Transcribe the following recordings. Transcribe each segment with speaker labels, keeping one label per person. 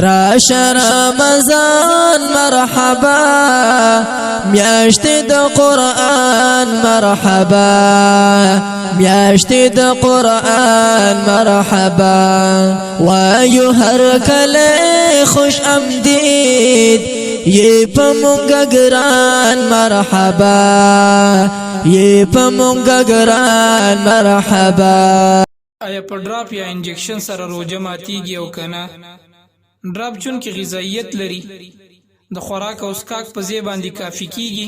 Speaker 1: راش رمضان مرحبا میاشت د قرآن مرحبا میاشت د قرآن مرحبا وایو هر کله خوش آمدید یہ پمونگا گران مرحبا یہ پمونگا گران مرحبا.
Speaker 2: آیا په ډراپ یا انجکشن سره روزه ماتیږي او کنه؟ ډراپ چون کې غذایت لري د خوراک او اسکاک په ځای باندې کافی کیږي،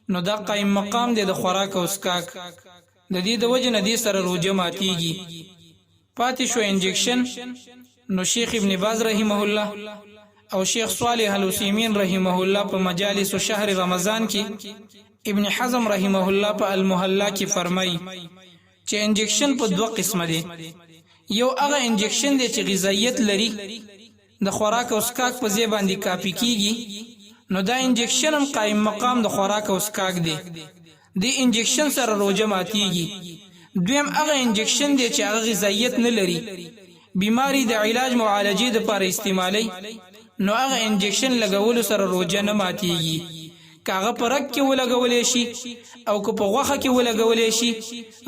Speaker 2: نو دا قائم مقام دی د خوراک او اسکاک، د دې د وجه نه دې سره روزه ماتیږي. پاتې شو انجکشن، نو شیخ ابن باز رحمه الله او شیخ صالح العثیمین رحمه الله په مجالس شهر رمضان کې، ابن حزم رحمه الله په المحلا کې فرمایي چې انجکشن په دوه قسمه دي. یو هغه انجکشن دی چې غذایت لري د خوراک او اسکاک په ځای باندې کافی کیږي، نو دا انجکشن هم قائم مقام د خوراک او اسکاک دی، د انجکشن سره روزه ماتیږي. دویم هغه انجکشن دی چې هغه غذایت نه لري، بیماری د علاج معالجې د لپاره استعمالي، نو هغه انجکشن لګولو سره روزه نه ماتیږي. کاغه پرک کې ولګولې شي او که په غوخه کې ولګولې شي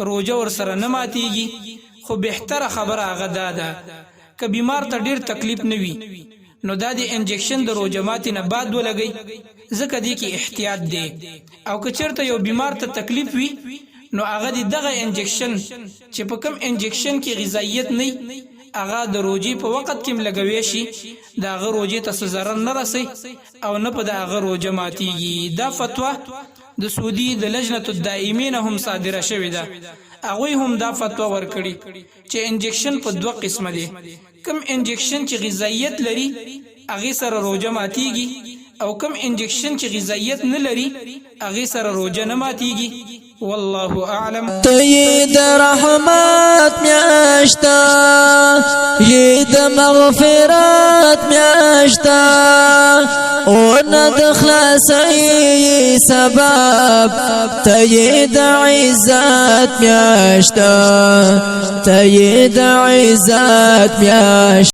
Speaker 2: روزه ور سره نه ماتیږي. خو بهتره خبره هغه ده که بیمار ته ډیر تکلیف نه وي، نو دا د انجکشن د روزه ماتي نه بعد ولګي، ځکه دې کې احتیاط دی. او که چېرته یو بیمار ته تکلیف وي، نو هغه دغه انجکشن چې په کوم انجکشن کې غذایت نه هغه د روزي په وخت کې لګوي شي، دا هغه روزي ته ضرر نه رسي او نه په دغه روزه ماتيږي. دا فتوا د سعودي د لجنه الدائمین هم صادره شوې ده. هغه هم دا فتوا ورکړي چې انجکشن په دوه قسمه دي، کوم انجکشن چې غذایت لري هغه سره روزه ماتيږي، او کوم انجکشن چې غذایت نه لري هغه سره روزه نه ماتيږي. والله اعلم.
Speaker 1: تید رحمت میاشتا، ید مغفرت میاشتا، او ند خلاصی سبب تید عزت میاشتا، تید عزت میاشتا.